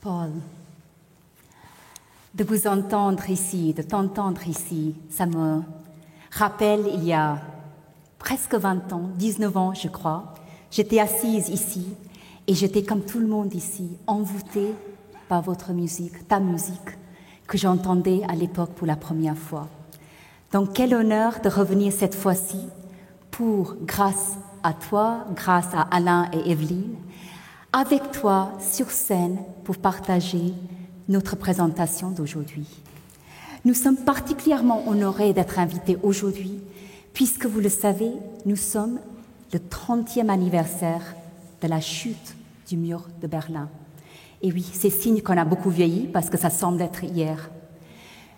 Paul, de vous entendre ici, de t'entendre ici, ça me rappelle il y a presque 20 ans, 19 ans je crois, j'étais assise ici et j'étais comme tout le monde ici, envoûtée par votre musique, ta musique, que j'entendais à l'époque pour la première fois. Donc quel honneur de revenir cette fois-ci pour, grâce à toi, grâce à Alain et Evelyne, avec toi sur scène pour partager notre présentation d'aujourd'hui. Nous sommes particulièrement honorés d'être invités aujourd'hui, puisque vous le savez, nous sommes le 30e anniversaire de la chute du mur de Berlin. Et oui, c'est signe qu'on a beaucoup vieilli, parce que ça semble être hier.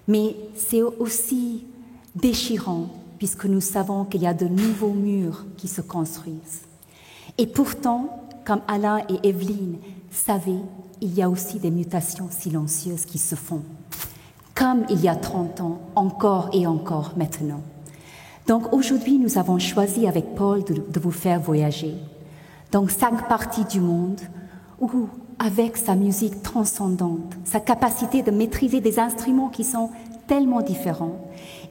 Mais c'est aussi déchirant, puisque nous savons qu'il y a de nouveaux murs qui se construisent. Et pourtant, comme Alain et Evelyne savaient, il y a aussi des mutations silencieuses qui se font, comme il y a 30 ans, encore et encore maintenant. Donc aujourd'hui, nous avons choisi avec Paul de vous faire voyager dans 5 parties du monde où, avec sa musique transcendante, sa capacité de maîtriser des instruments qui sont tellement différents,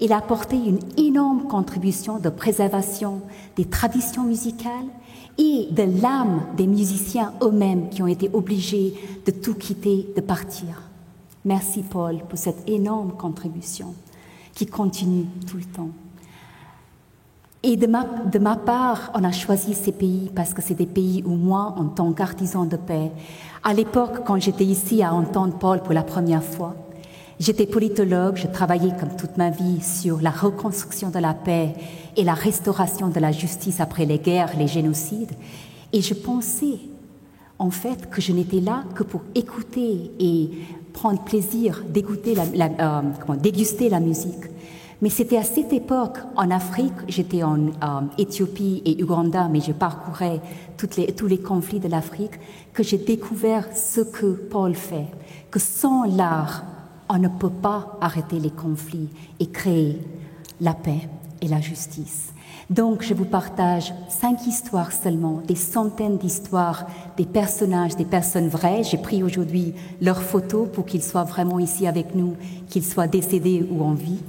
il a apporté une énorme contribution de préservation des traditions musicales et de l'âme des musiciens eux-mêmes qui ont été obligés de tout quitter, de partir. Merci Paul pour cette énorme contribution qui continue tout le temps. Et de ma part, on a choisi ces pays parce que c'est des pays où moi, en tant qu'artisan de paix, à l'époque, quand j'étais ici à entendre Paul pour la première fois, j'étais politologue, je travaillais comme toute ma vie sur la reconstruction de la paix et la restauration de la justice après les guerres, les génocides. Et je pensais, en fait, que je n'étais là que pour écouter et prendre plaisir, déguster la musique. Mais c'était à cette époque, en Afrique, j'étais en Éthiopie et Ouganda, mais je parcourais tous les conflits de l'Afrique, que j'ai découvert ce que Paul fait, que sans l'art, on ne peut pas arrêter les conflits et créer la paix et la justice. Donc, je vous partage 5 histoires seulement, des centaines d'histoires, des personnages, des personnes vraies. J'ai pris aujourd'hui leurs photos pour qu'ils soient vraiment ici avec nous, qu'ils soient décédés ou en vie,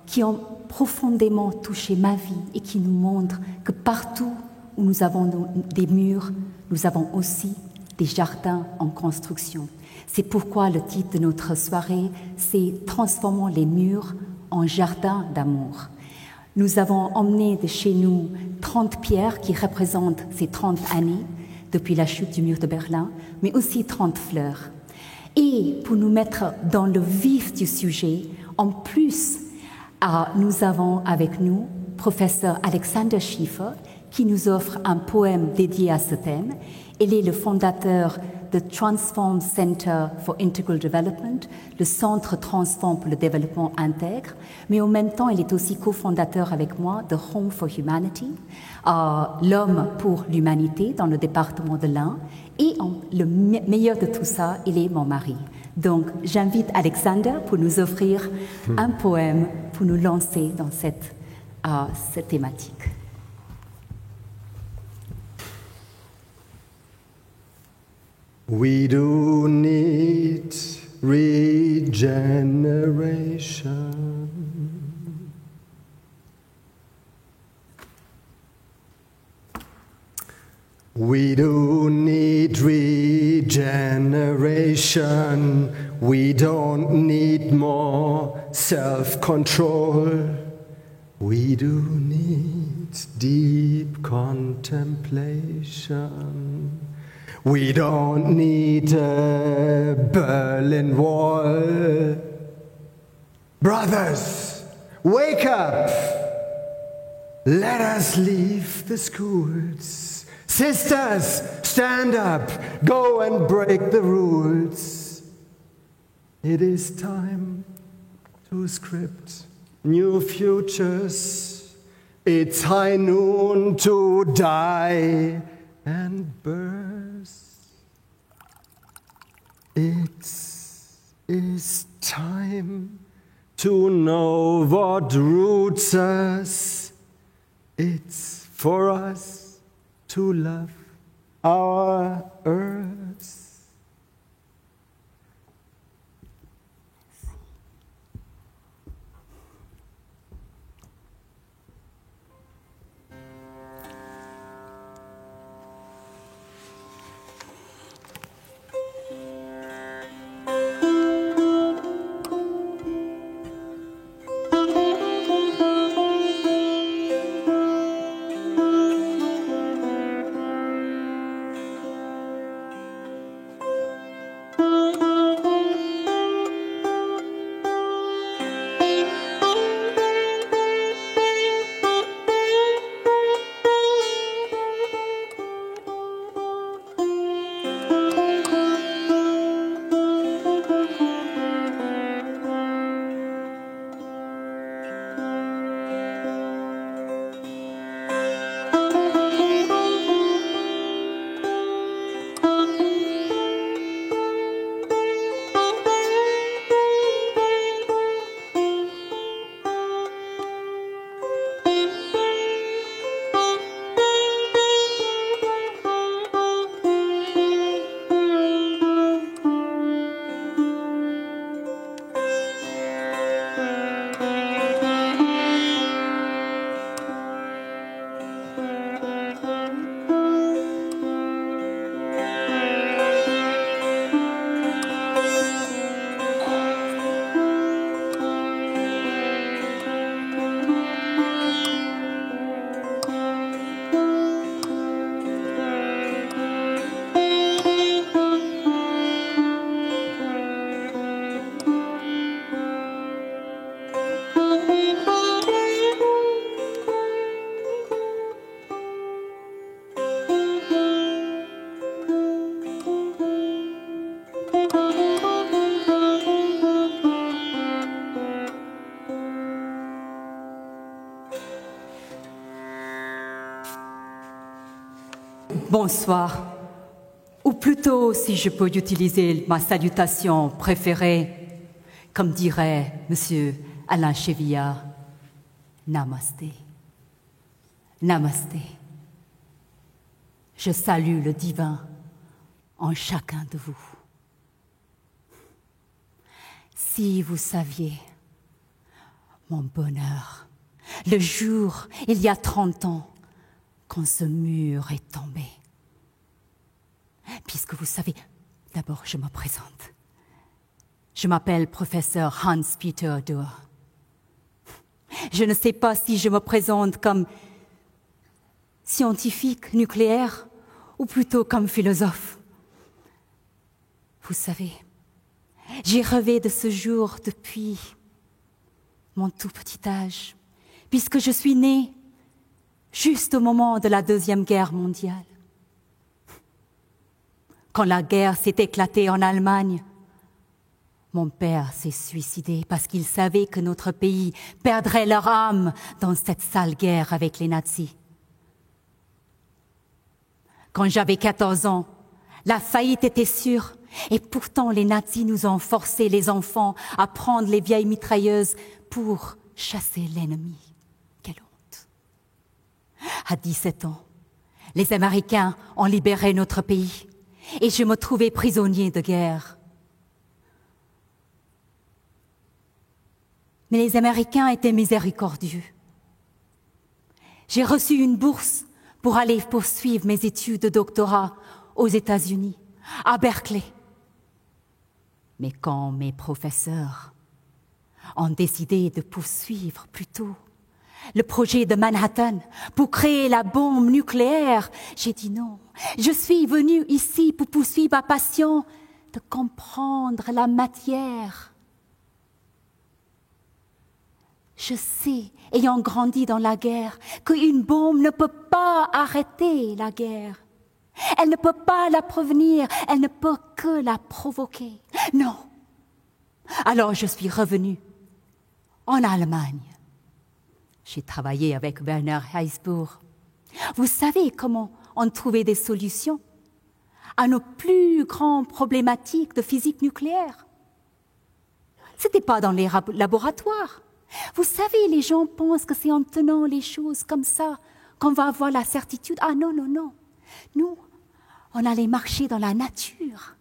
qui ont profondément touché ma vie et qui nous montrent que partout où nous avons des murs, nous avons aussi des jardins en construction. C'est pourquoi le titre de notre soirée, c'est « Transformons les murs en jardins d'amour ». Nous avons emmené de chez nous 30 pierres qui représentent ces 30 années depuis la chute du mur de Berlin, mais aussi 30 fleurs. Et pour nous mettre dans le vif du sujet, en plus, nous avons avec nous professeur Alexander Schiffer qui nous offre un poème dédié à ce thème. Il est le fondateur de Transform Center for Integral Development, le Centre Transform pour le développement intègre, mais en même temps, il est aussi cofondateur avec moi de Home for Humanity, l'homme pour l'humanité dans le département de l'Ain, et le meilleur de tout ça, il est mon mari. Donc, j'invite Alexander pour nous offrir un poème pour nous lancer dans cette thématique. We do need regeneration. We do need regeneration. We don't need more self-control. We do need deep contemplation. We don't need a Berlin Wall. Brothers, wake up! Let us leave the schools. Sisters, stand up, go and break the rules. It is time to script new futures. It's high noon to die and burst. It is time to know what roots us. It's for us to love our earth. bonsoir. Ou plutôt, si je peux utiliser ma salutation préférée, comme dirait M. Alain Chevillard, Namasté. Namasté. Je salue le divin en chacun de vous. Si vous saviez mon bonheur, le jour, il y a 30 ans, quand ce mur est tombé. Puisque vous savez, d'abord je me présente. Je m'appelle professeur Hans-Peter Duhr. Je ne sais pas si je me présente comme scientifique nucléaire ou plutôt comme philosophe. Vous savez, j'ai rêvé de ce jour depuis mon tout petit âge, puisque je suis née juste au moment de la Deuxième Guerre mondiale. Quand la guerre s'est éclatée en Allemagne, mon père s'est suicidé parce qu'il savait que notre pays perdrait leur âme dans cette sale guerre avec les nazis. Quand j'avais 14 ans, la faillite était sûre et pourtant les nazis nous ont forcé, les enfants, à prendre les vieilles mitrailleuses pour chasser l'ennemi. Quelle honte! À 17 ans, les Américains ont libéré notre pays et je me trouvais prisonnier de guerre. Mais les Américains étaient miséricordieux. J'ai reçu une bourse pour aller poursuivre mes études de doctorat aux États-Unis, à Berkeley. Mais quand mes professeurs ont décidé de poursuivre plutôt le projet de Manhattan pour créer la bombe nucléaire, j'ai dit non. Je suis venue ici pour poursuivre ma passion de comprendre la matière. Je sais, ayant grandi dans la guerre, qu'une bombe ne peut pas arrêter la guerre. Elle ne peut pas la prévenir, elle ne peut que la provoquer. Non. Alors je suis revenue en Allemagne. J'ai travaillé avec Werner Heisenberg. Vous savez comment on trouvait des solutions à nos plus grandes problématiques de physique nucléaire. Ce n'était pas dans les laboratoires. Vous savez, les gens pensent que c'est en tenant les choses comme ça qu'on va avoir la certitude. Ah non, non, non. Nous, on allait marcher dans la nature.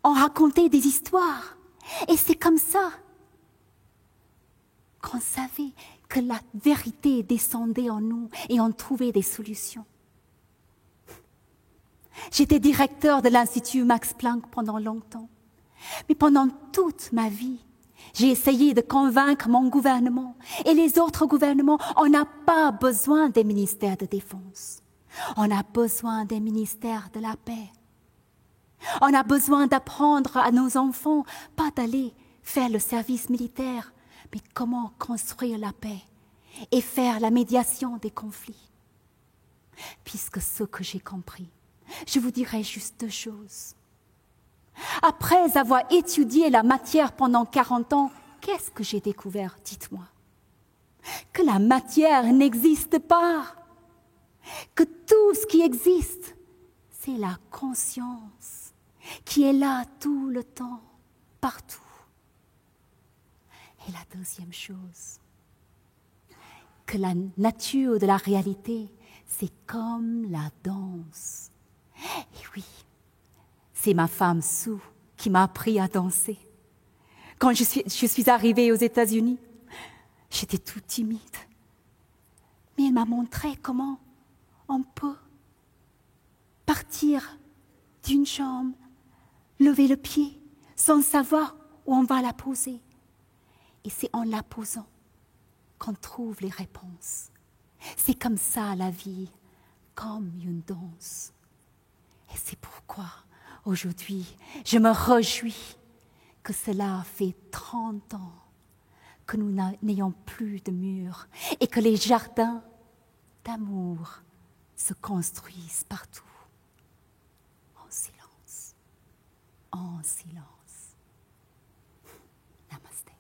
On racontait des histoires. Et c'est comme ça qu'on savait que la vérité descendait en nous et on trouvait des solutions. J'étais directeur de l'Institut Max Planck pendant longtemps. Mais pendant toute ma vie, j'ai essayé de convaincre mon gouvernement et les autres gouvernements. On n'a pas besoin des ministères de défense. On a besoin des ministères de la paix. On a besoin d'apprendre à nos enfants, pas d'aller faire le service militaire, mais comment construire la paix et faire la médiation des conflits. Puisque ce que j'ai compris, je vous dirai juste 2 choses. Après avoir étudié la matière pendant 40 ans, qu'est-ce que j'ai découvert, dites-moi? Que la matière n'existe pas. Que tout ce qui existe, c'est la conscience qui est là tout le temps, partout. Et la deuxième chose, que la nature de la réalité, c'est comme la danse. Et oui, c'est ma femme Sue qui m'a appris à danser. Quand je suis arrivée aux États-Unis, j'étais toute timide. Mais elle m'a montré comment on peut partir d'une jambe, lever le pied, sans savoir où on va la poser. Et c'est en la posant qu'on trouve les réponses. C'est comme ça la vie, comme une danse. Et c'est pourquoi aujourd'hui, je me réjouis que cela fait 30 ans que nous n'ayons plus de murs et que les jardins d'amour se construisent partout. En silence. En silence. Namasté.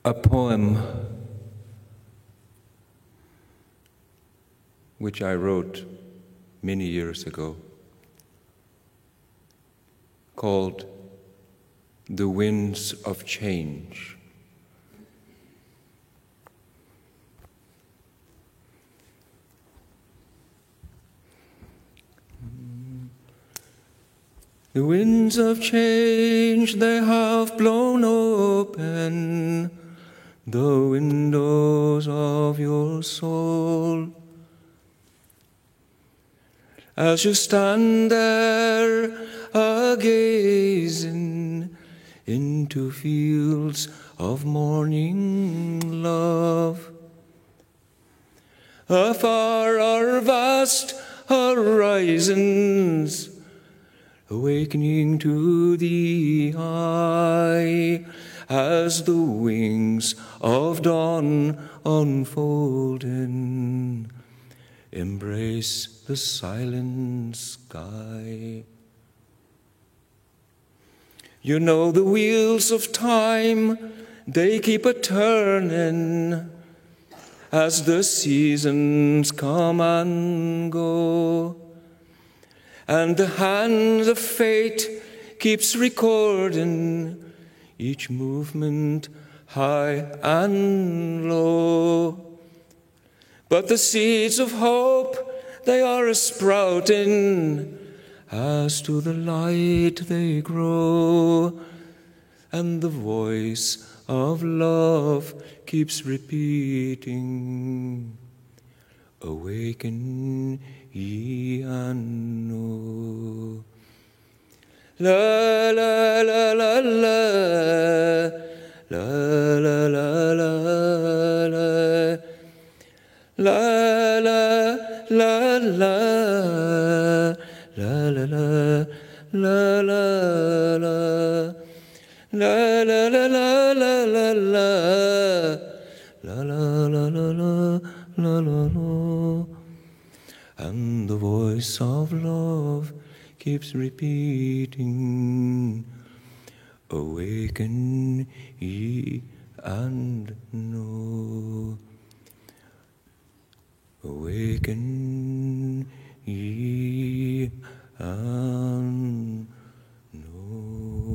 a poem which I wrote many years ago called The Winds of Change. The winds of change, they have blown open the windows of your soul. As you stand there a-gazing into fields of morning love, afar are vast horizons, awakening to the eye as the wings of dawn unfolding embrace the silent sky. You know the wheels of time, they keep a-turning as the seasons come and go, and the hand of fate keeps recording each movement high and low. But the seeds of hope, they are a-sprouting as to the light they grow, and the voice of love keeps repeating, awaken ye and know. La la la la la, la la la la la, la la la la, la la la la la la, la la la la la la la, la la la la la la la. And the voice of love keeps repeating, awaken ye and know. Awaken ye and know.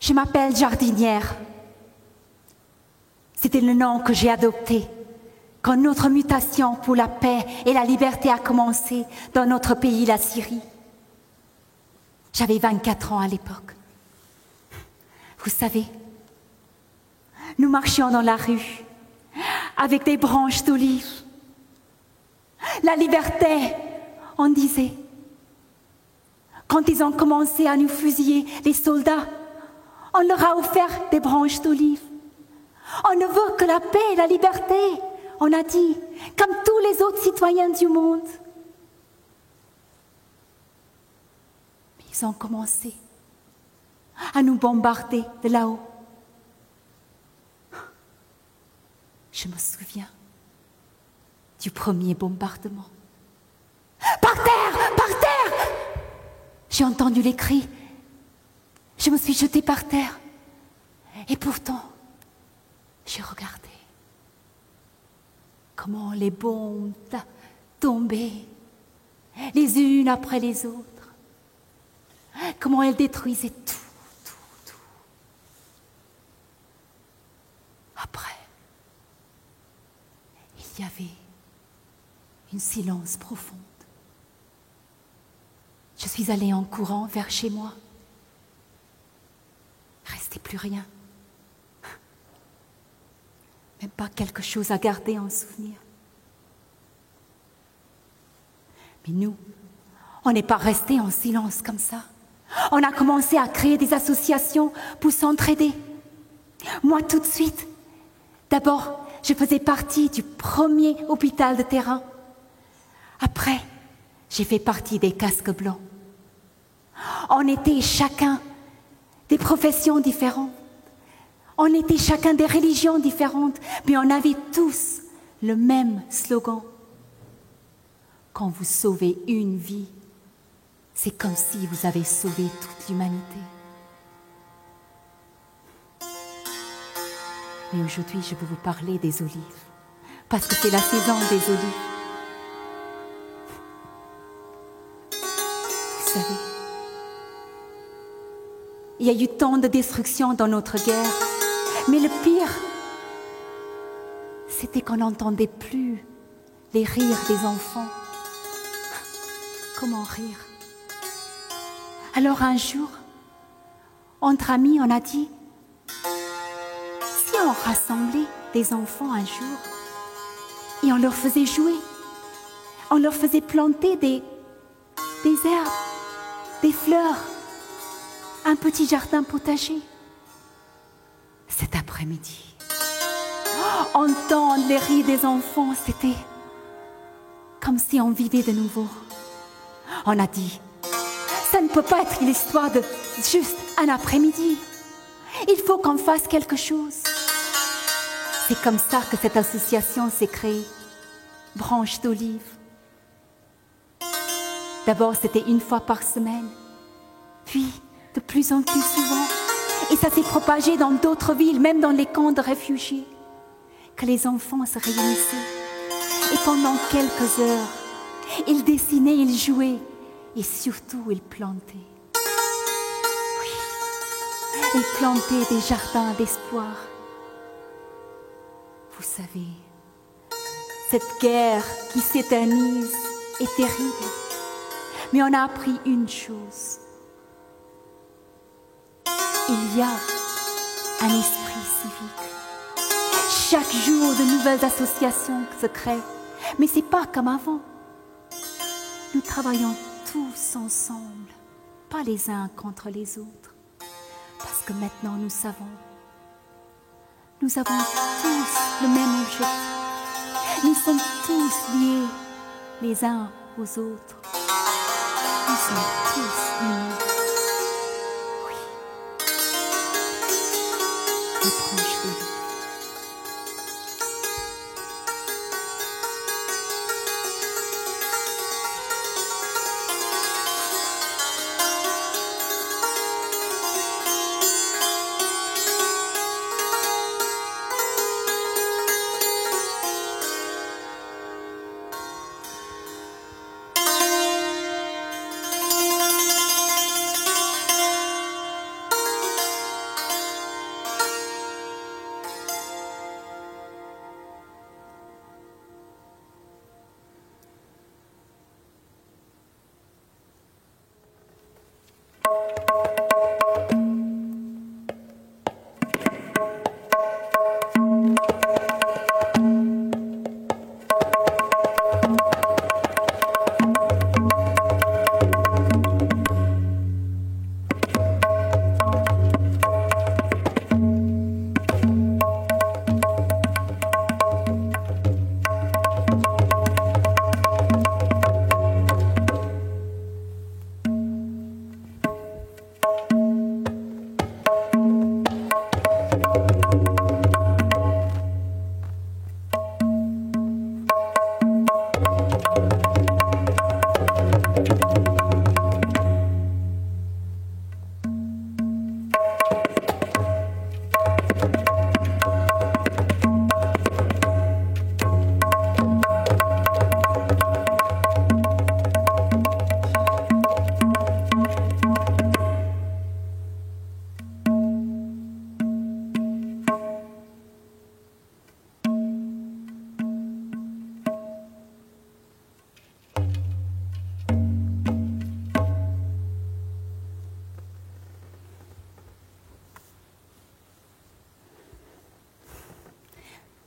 Je m'appelle jardinière. C'était le nom que j'ai adopté quand notre mutation pour la paix et la liberté a commencé dans notre pays, la Syrie. J'avais 24 ans à l'époque. Vous savez, nous marchions dans la rue avec des branches d'olive. La liberté, on disait. Quand ils ont commencé à nous fusiller, les soldats, on leur a offert des branches d'olive. On ne veut que la paix et la liberté, on a dit, comme tous les autres citoyens du monde. Mais ils ont commencé à nous bombarder de là-haut. Je me souviens du premier bombardement. Par terre! Par terre! J'ai entendu les cris. Je me suis jetée par terre. Et pourtant, j'ai regardé comment les bombes tombaient, les unes après les autres. Comment elles détruisaient tout. Après, il y avait un silence profond. Je suis allée en courant vers chez moi. Il ne restait plus rien. Même pas quelque chose à garder en souvenir. Mais nous, on n'est pas restés en silence comme ça. On a commencé à créer des associations pour s'entraider. Moi, tout de suite. D'abord, je faisais partie du premier hôpital de terrain. Après, j'ai fait partie des casques blancs. On était chacun des professions différentes. On était chacun des religions différentes, mais on avait tous le même slogan. Quand vous sauvez une vie, c'est comme si vous avez sauvé toute l'humanité. Mais aujourd'hui, je veux vous parler des olives, parce que c'est la saison des olives. Vous savez, il y a eu tant de destruction dans notre guerre, mais le pire, c'était qu'on n'entendait plus les rires des enfants. Comment rire? Alors un jour, entre amis, on a dit, si on rassemblait des enfants un jour et on leur faisait jouer, on leur faisait planter des herbes, des fleurs, un petit jardin potager. Cet après-midi, entendre les rires des enfants, c'était comme si on vivait de nouveau. On a dit, ça ne peut pas être l'histoire de juste un après-midi. Il faut qu'on fasse quelque chose. C'est comme ça que cette association s'est créée, Branches d'Olive. D'abord, c'était une fois par semaine, puis de plus en plus souvent. Et ça s'est propagé dans d'autres villes, même dans les camps de réfugiés, que les enfants se réunissaient. Et pendant quelques heures, ils dessinaient, ils jouaient, et surtout, ils plantaient. Oui, ils plantaient des jardins d'espoir. Vous savez, cette guerre qui s'éternise est terrible. Mais on a appris une chose. Il y a un esprit civique. Chaque jour, de nouvelles associations se créent. Mais ce n'est pas comme avant. Nous travaillons tous ensemble, pas les uns contre les autres. Parce que maintenant, nous avons tous le même objectif. Nous sommes tous liés les uns aux autres. Nous sommes tous unis. Oui. Les branches d'olive.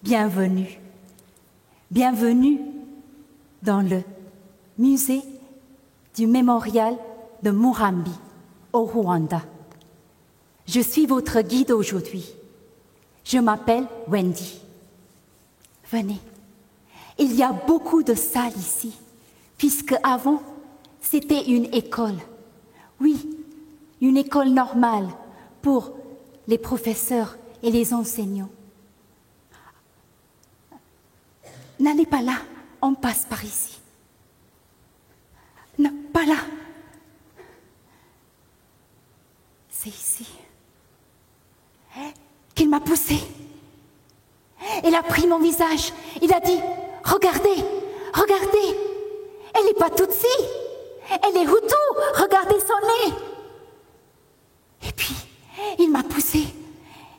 Bienvenue. Bienvenue dans le musée du mémorial de Murambi, au Rwanda. Je suis votre guide aujourd'hui. Je m'appelle Wendy. Venez. Il y a beaucoup de salles ici, puisque avant, c'était une école. Oui, une école normale pour les professeurs et les enseignants. N'allez pas là, on passe par ici. Non, pas là. C'est ici. Qu'il m'a poussée. Il a pris mon visage. Il a dit, regardez, regardez. Elle n'est pas Tutsi. Elle est Hutu. Regardez son nez. Et puis, il m'a poussée.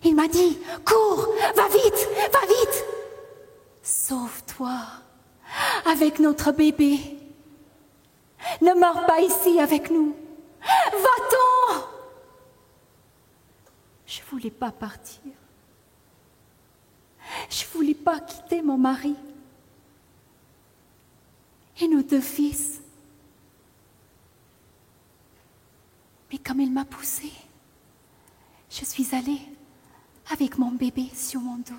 Il m'a dit, cours, va vite, va vite. Sauve-toi avec notre bébé. Ne meurs pas ici avec nous. Va-t'en. Je ne voulais pas partir. Je ne voulais pas quitter mon mari et nos 2 fils. Mais comme il m'a poussée, je suis allée avec mon bébé sur mon dos.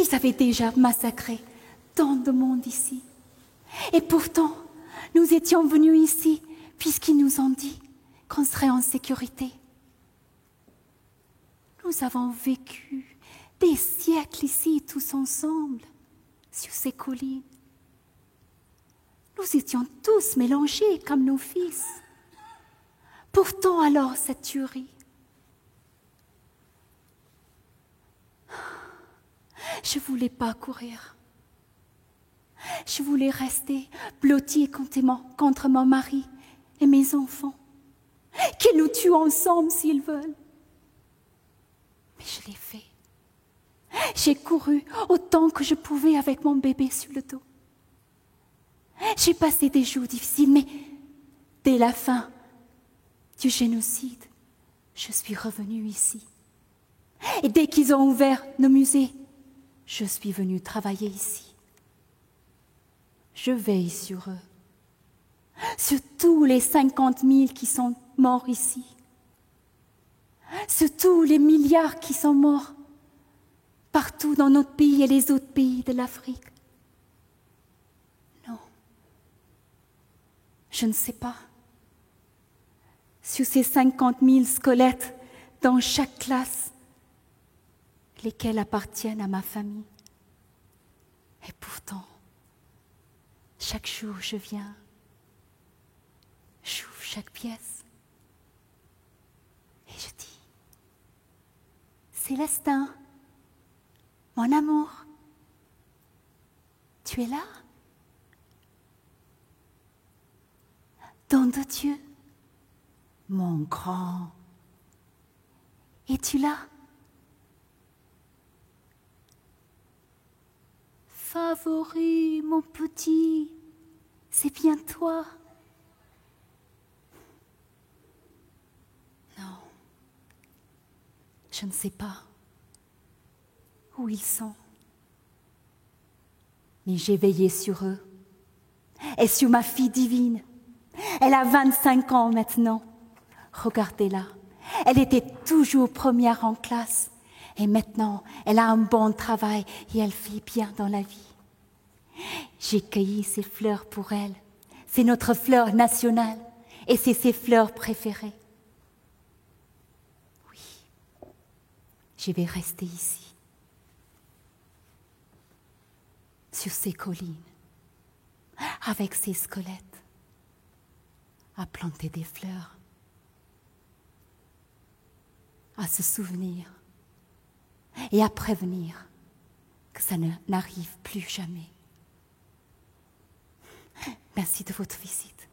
Ils avaient déjà massacré tant de monde ici. Et pourtant, nous étions venus ici puisqu'ils nous ont dit qu'on serait en sécurité. Nous avons vécu des siècles ici tous ensemble, sur ces collines. Nous étions tous mélangés comme nos fils. Pourtant alors cette tuerie. Je ne voulais pas courir. Je voulais rester blottie contre mon mari et mes enfants. Qu'ils nous tuent ensemble s'ils veulent. Mais je l'ai fait. J'ai couru autant que je pouvais avec mon bébé sur le dos. J'ai passé des jours difficiles, mais dès la fin du génocide, je suis revenue ici. Et dès qu'ils ont ouvert nos musées, je suis venue travailler ici. Je veille sur eux, sur tous les 50 000 qui sont morts ici, sur tous les milliards qui sont morts partout dans notre pays et les autres pays de l'Afrique. Non, je ne sais pas. Sur ces 50 000 squelettes dans chaque classe, lesquels appartiennent à ma famille. Et pourtant, chaque jour je viens, j'ouvre chaque pièce et je dis, Célestin, mon amour, tu es là? Don de Dieu, mon grand, es-tu là? Favori, mon petit, c'est bien toi. Non, je ne sais pas où ils sont. Mais j'ai veillé sur eux et sur ma fille divine. Elle a 25 ans maintenant. Regardez-la. Elle était toujours première en classe. Et maintenant, elle a un bon travail et elle vit bien dans la vie. J'ai cueilli ces fleurs pour elle. C'est notre fleur nationale et c'est ses fleurs préférées. Oui, je vais rester ici, sur ces collines, avec ces squelettes, à planter des fleurs, à se souvenir et à prévenir que ça n'arrive plus jamais. Merci de votre visite.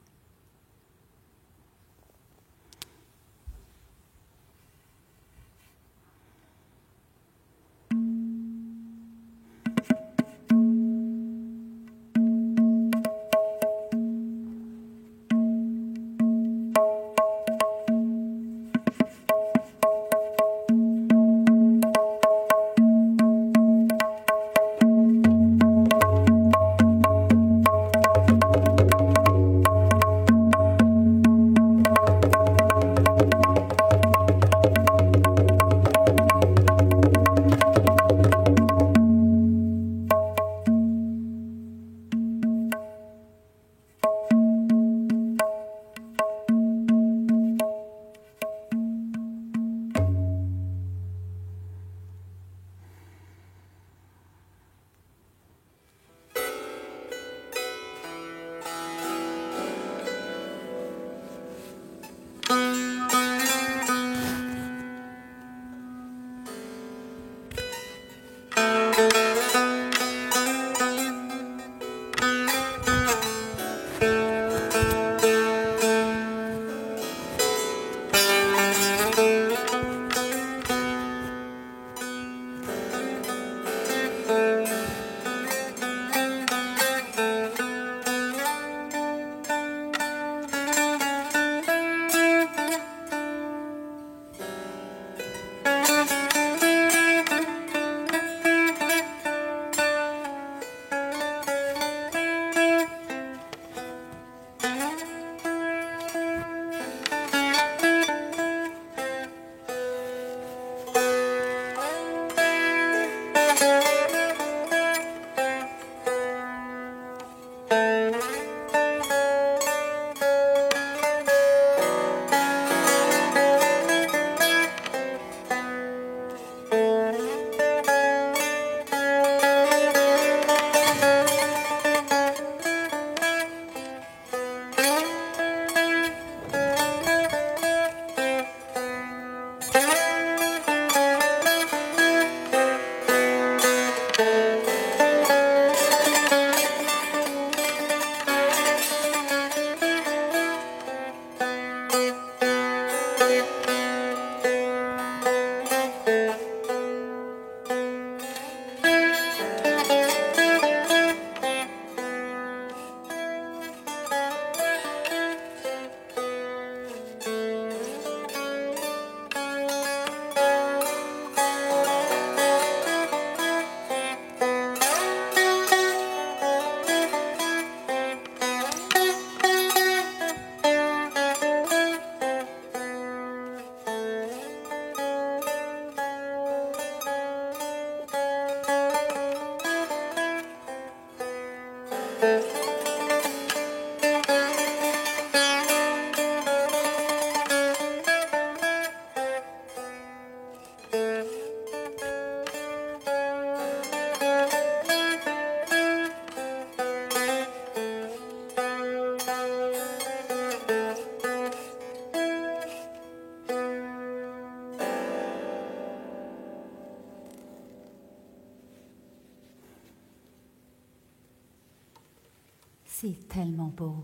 C'est tellement beau.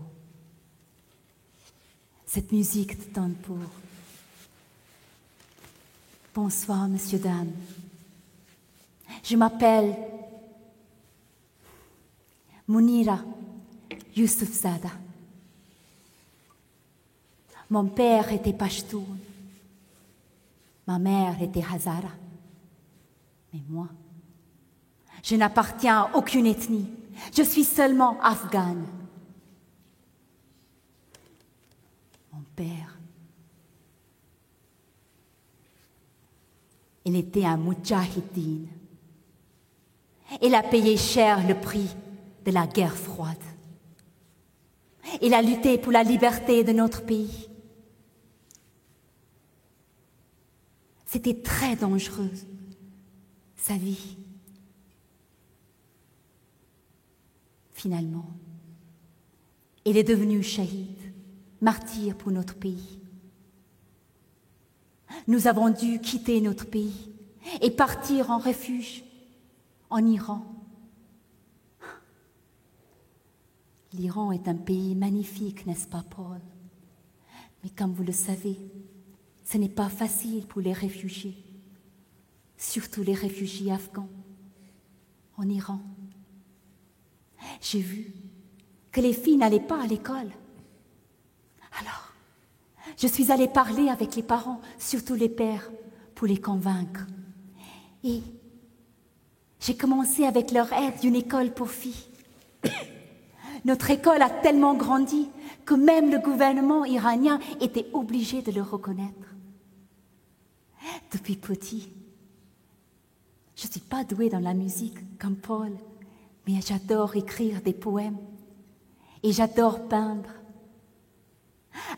Cette musique de Tanpour. Bonsoir, monsieur, dame. Je m'appelle Munira Youssoufzada. Mon père était Pashtoun. Ma mère était Hazara. Mais moi, je n'appartiens à aucune ethnie. Je suis seulement afghane. Mon père, il était un moudjahidine. Il a payé cher le prix de la guerre froide. Il a lutté pour la liberté de notre pays. C'était très dangereux, sa vie. Finalement, il est devenu shahid, martyr pour notre pays. Nous avons dû quitter notre pays et partir en refuge en Iran. L'Iran est un pays magnifique, n'est-ce pas, Paul? Mais comme vous le savez, ce n'est pas facile pour les réfugiés, surtout les réfugiés afghans en Iran. J'ai vu que les filles n'allaient pas à l'école. Alors, je suis allée parler avec les parents, surtout les pères, pour les convaincre. Et j'ai commencé avec leur aide d'une école pour filles. Notre école a tellement grandi que même le gouvernement iranien était obligé de le reconnaître. Depuis petit, je ne suis pas douée dans la musique comme Paul, mais j'adore écrire des poèmes et j'adore peindre.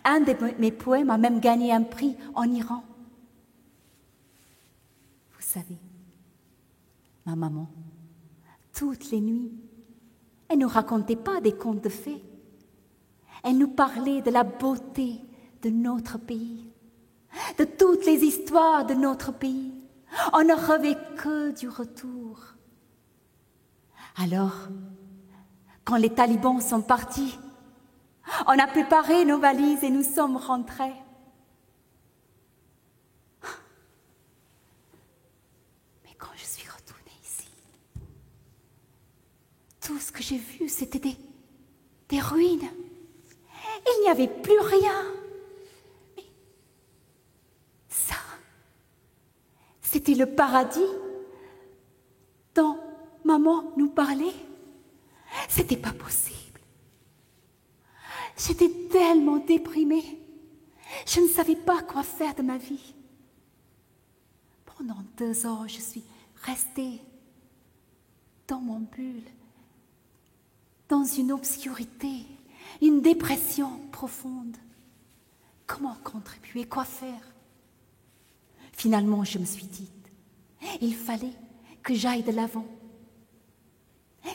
Un de mes poèmes a même gagné un prix en Iran. Vous savez, ma maman, toutes les nuits, elle ne nous racontait pas des contes de fées. Elle nous parlait de la beauté de notre pays, de toutes les histoires de notre pays. On ne rêvait que du retour. Alors, quand les talibans sont partis, on a préparé nos valises et nous sommes rentrés. Mais quand je suis retournée ici, tout ce que j'ai vu, c'était des ruines. Il n'y avait plus rien. Mais ça, c'était le paradis dont maman nous parlait. C'était pas possible. J'étais tellement déprimée. Je ne savais pas quoi faire de ma vie. Pendant 2 ans, je suis restée dans mon bulle, dans une obscurité, une dépression profonde. Comment contribuer? Quoi faire? Finalement, je me suis dit, il fallait que j'aille de l'avant,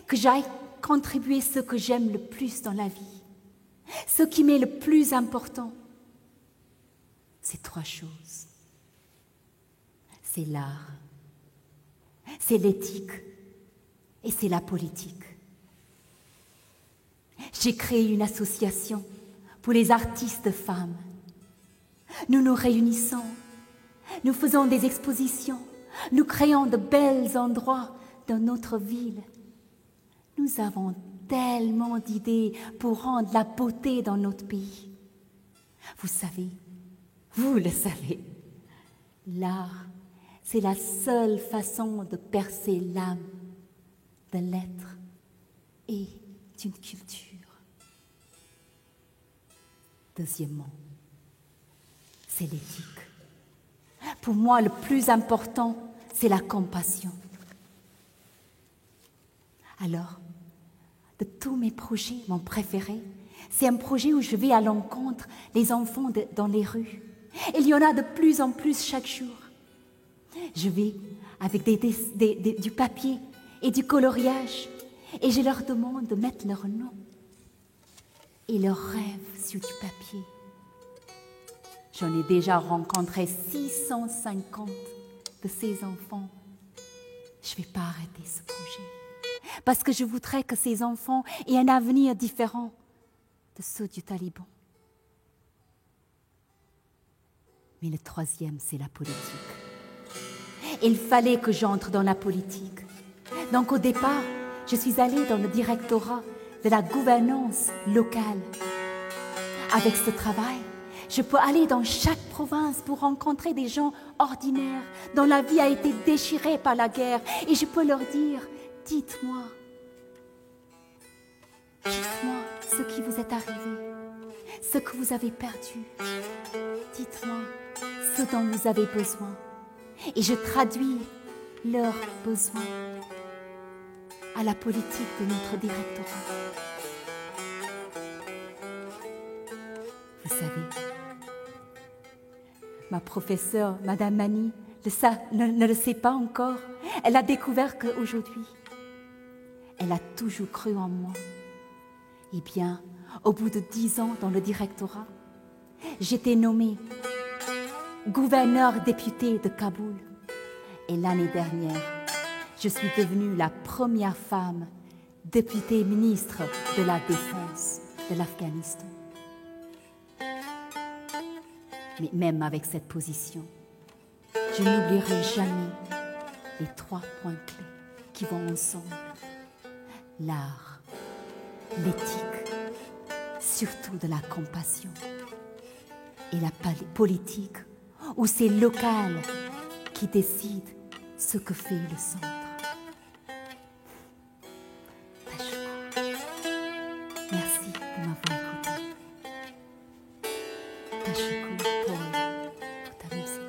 que j'aille contribuer ce que j'aime le plus dans la vie. Ce qui m'est le plus important, c'est 3 choses. C'est l'art, c'est l'éthique et c'est la politique. J'ai créé une association pour les artistes femmes. Nous nous réunissons, nous faisons des expositions, nous créons de bels endroits dans notre ville. Nous avons tellement d'idées pour rendre la beauté dans notre pays. Vous savez, vous le savez, l'art, c'est la seule façon de percer l'âme de l'être et d'une culture. Deuxièmement, c'est l'éthique. Pour moi, le plus important, c'est la compassion. Alors, de tous mes projets, mon préféré, c'est un projet où je vais à l'encontre des enfants dans les rues. Il y en a de plus en plus chaque jour. Je vais avec du papier et du coloriage et je leur demande de mettre leur nom et leurs rêves sur du papier. J'en ai déjà rencontré 650 de ces enfants. Je ne vais pas arrêter ce projet. parce que je voudrais que ces enfants aient un avenir différent de ceux du Taliban. Mais le troisième, c'est la politique. Il fallait que j'entre dans la politique. Donc au départ, je suis allée dans le directorat de la gouvernance locale. Avec ce travail, je peux aller dans chaque province pour rencontrer des gens ordinaires dont la vie a été déchirée par la guerre. Et je peux leur dire, dites-moi ce qui vous est arrivé, ce que vous avez perdu. Dites-moi ce dont vous avez besoin. Et je traduis leurs besoins à la politique de notre directorat. Vous savez, ma professeure, Madame Mani, ne le sait pas encore. Elle a découvert qu'aujourd'hui, elle a toujours cru en moi. Eh bien, au bout de 10 ans dans le directorat, j'étais nommée gouverneur député de Kaboul. Et l'année dernière, je suis devenue la première femme députée ministre de la Défense de l'Afghanistan. Mais même avec cette position, je n'oublierai jamais les 3 points clés qui vont ensemble. L'art, l'éthique, surtout de la compassion, et la politique, où c'est local qui décide ce que fait le centre. Merci de m'avoir écouté. Tashukru pour ta musique.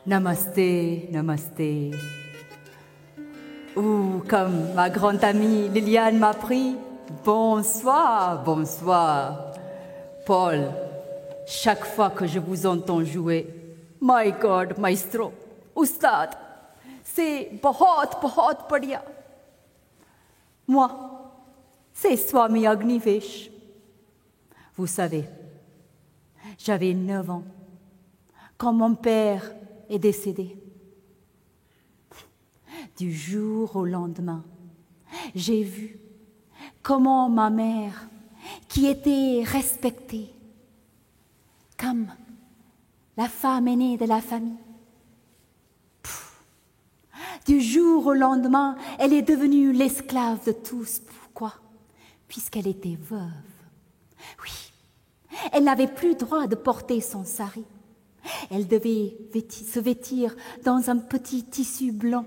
Namasté, namasté. Ou comme ma grande amie Liliane m'a pris, bonsoir, bonsoir. Paul, chaque fois que je vous entends jouer, my God, maestro, oustad, c'est बहुत बढ़िया. Moi, c'est Swami Agnivesh. Vous savez, j'avais 9 ans quand mon père est décédé. Du jour au lendemain, j'ai vu comment ma mère, qui était respectée comme la femme aînée de la famille, du jour au lendemain, elle est devenue l'esclave de tous. Pourquoi? Puisqu'elle était veuve. Oui, elle n'avait plus droit de porter son sari. Elle devait se vêtir dans un petit tissu blanc,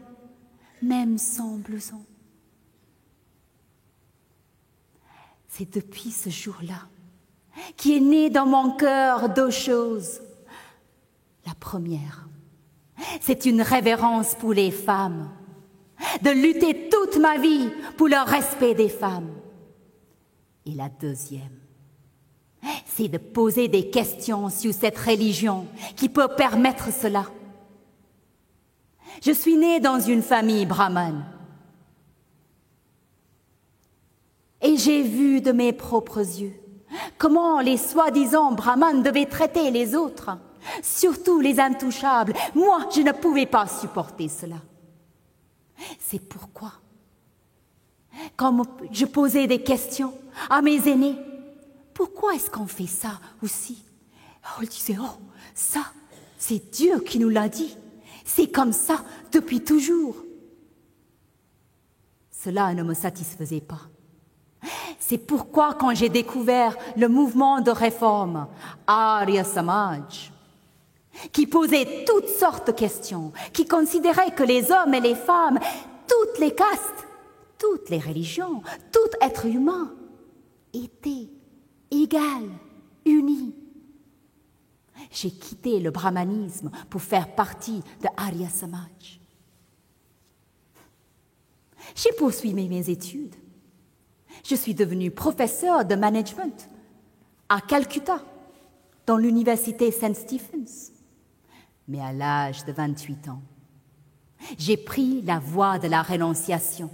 même sans blouson. C'est depuis ce jour-là qui est né dans mon cœur 2 choses. La première, c'est une révérence pour les femmes, de lutter toute ma vie pour le respect des femmes. Et la deuxième, c'est de poser des questions sur cette religion qui peut permettre cela. Je suis née dans une famille brahmane et j'ai vu de mes propres yeux comment les soi-disant brahmanes devaient traiter les autres, surtout les intouchables. Moi, je ne pouvais pas supporter cela. C'est pourquoi, quand je posais des questions à mes aînés, pourquoi est-ce qu'on fait ça aussi? Ils disaient, oh, ça, c'est Dieu qui nous l'a dit. C'est comme ça depuis toujours. Cela ne me satisfaisait pas. C'est pourquoi, quand j'ai découvert le mouvement de réforme Arya Samaj, qui posait toutes sortes de questions, qui considérait que les hommes et les femmes, toutes les castes, toutes les religions, tout être humain étaient égaux, unis. J'ai quitté le brahmanisme pour faire partie de Arya Samaj. J'ai poursuivi mes études. Je suis devenue professeure de management à Calcutta, dans l'université St. Stephen's. Mais à l'âge de 28 ans, j'ai pris la voie de la rénonciation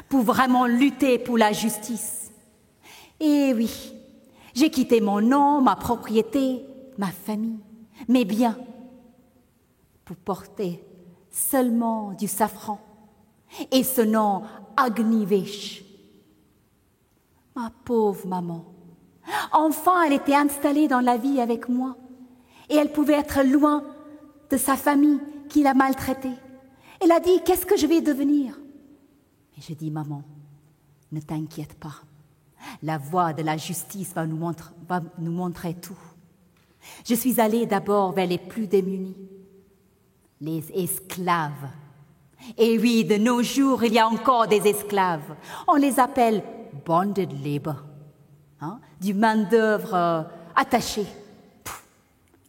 pour vraiment lutter pour la justice. Et oui, j'ai quitté mon nom, ma propriété, ma famille, mes biens, pour porter seulement du safran et ce nom Agnivesh. Ma pauvre maman, enfin elle était installée dans la vie avec moi et elle pouvait être loin de sa famille qui l'a maltraitée. Elle a dit, qu'est-ce que je vais devenir? Et j'ai dit, maman, ne t'inquiète pas, la voie de la justice va nous montrer tout. Je suis allée d'abord vers les plus démunis, les esclaves. Et oui, de nos jours, il y a encore des esclaves. On les appelle bonded labor, du main-d'œuvre attaché.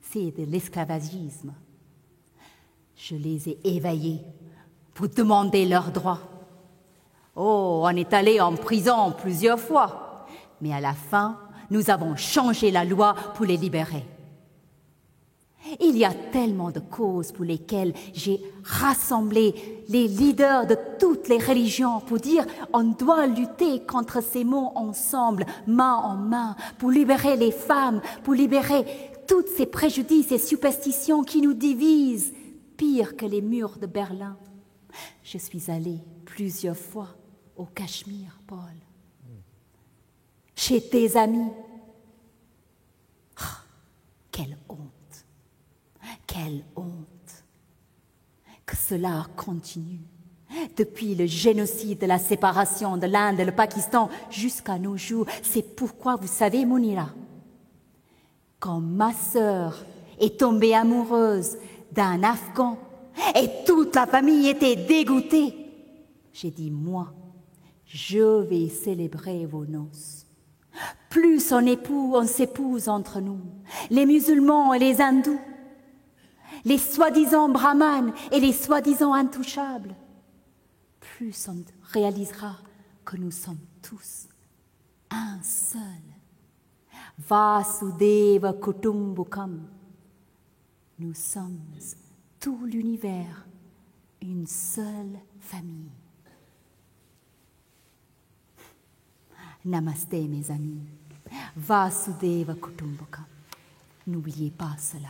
C'est de l'esclavagisme. Je les ai éveillés pour demander leurs droits. Oh, on est allé en prison plusieurs fois, mais à la fin, nous avons changé la loi pour les libérer. Il y a tellement de causes pour lesquelles j'ai rassemblé les leaders de toutes les religions pour dire on doit lutter contre ces maux ensemble, main en main, pour libérer les femmes, pour libérer tous ces préjudices et superstitions qui nous divisent, pire que les murs de Berlin. Je suis allée plusieurs fois au Cachemire, Paul, chez tes amis. Oh, quelle honte! Quelle honte que cela continue depuis le génocide de la séparation de l'Inde et le Pakistan jusqu'à nos jours. C'est pourquoi, vous savez, Mounira, quand ma sœur est tombée amoureuse d'un Afghan et toute la famille était dégoûtée, j'ai dit, moi, je vais célébrer vos noces. Plus on s'épouse entre nous, les musulmans et les hindous. les soi-disant brahmanes et les soi-disant intouchables, plus on réalisera que nous sommes tous un seul. Vasudeva Kutumbukam. Nous sommes tout l'univers, une seule famille. Namasté mes amis. Vasudeva Kutumbukam. N'oubliez pas cela.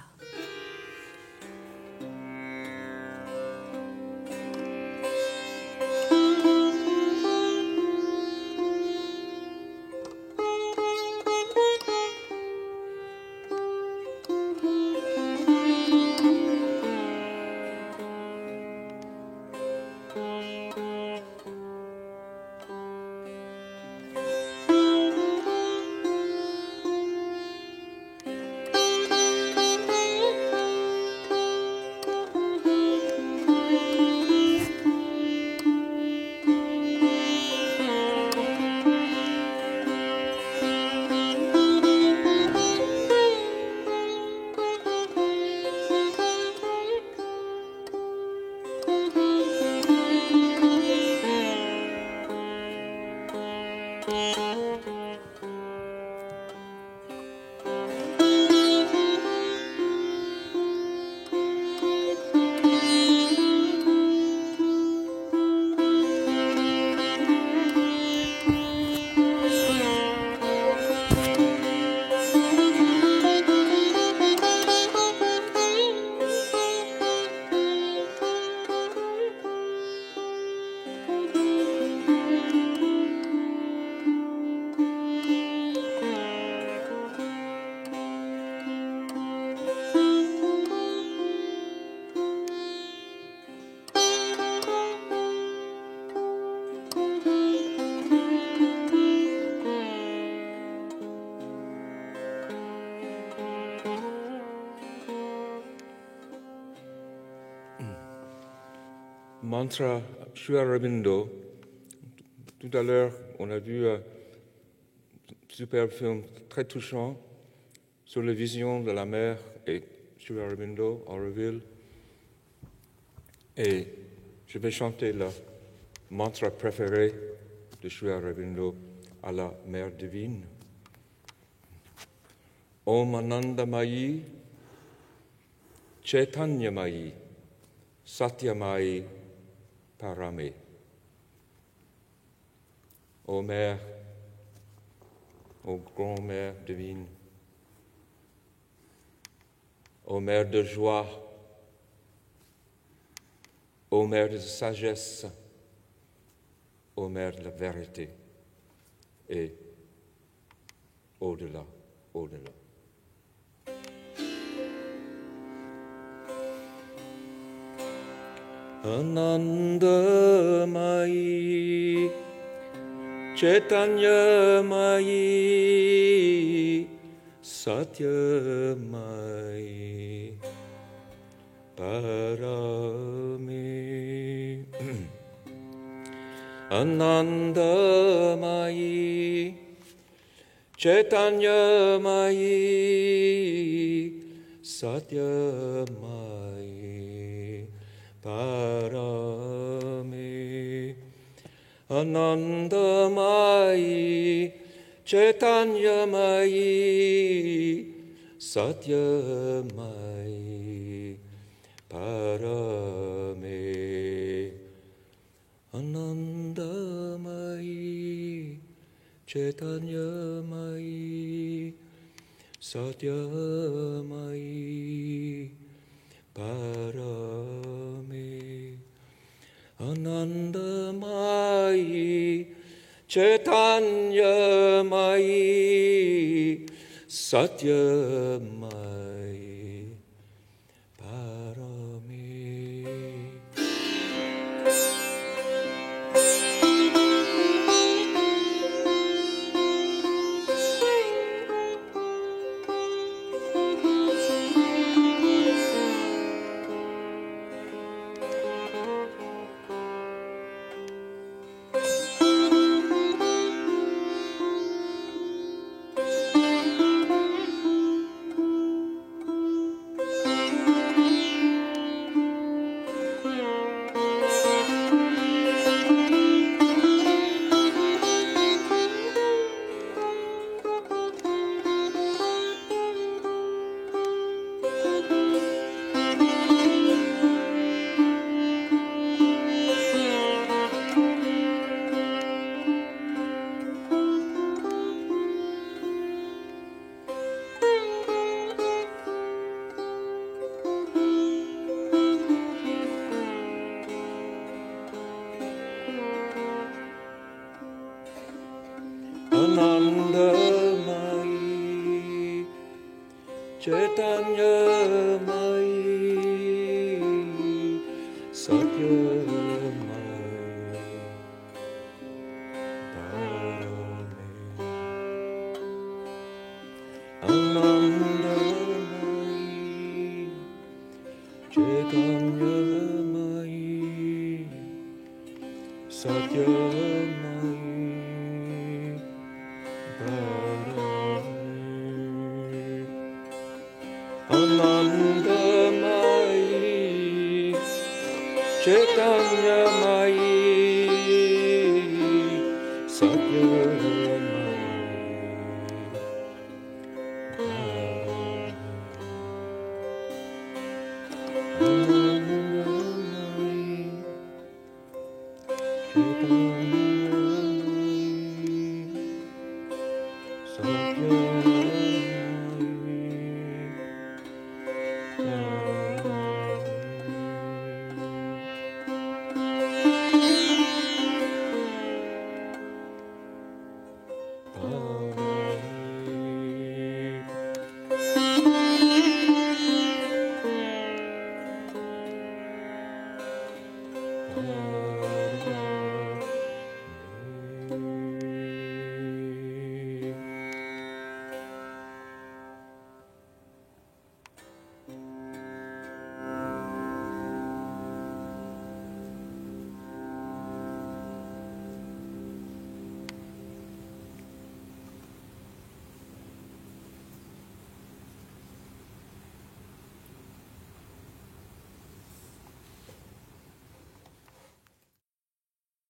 Mantra Sri Aurobindo. Tout à l'heure, on a vu un superbe film très touchant sur la vision de la mère et Sri Aurobindo, Auroville. Et je vais chanter le mantra préféré de Sri Aurobindo à la mère divine. Om Anandamayi, Chaitanyamayi, Satyamayi, Parame. Ô Mère, ô grand-mère divine, ô Mère de joie, ô Mère de sagesse, ô Mère de la vérité, et au-delà, au-delà. Anandamayi, Chaitanyamayi, Satyamayi, Parame. Anandamayi, Chaitanyamayi, Satyamayi, Parame. Anandamayi, Chaitanyamayi, Satyamayi, Parame. Anandamayi, Chaitanyamayi, Satyamayi, Parame. Anandamayi, Chaitanyamayi, Satyamayi, Parame. Chaitanyamai, Satyamai, Dharane, Anandamai, Chaitanyamai, Satyamai, Dharane, Anandamai, Chaitanyamai, Satyamai, Dharane,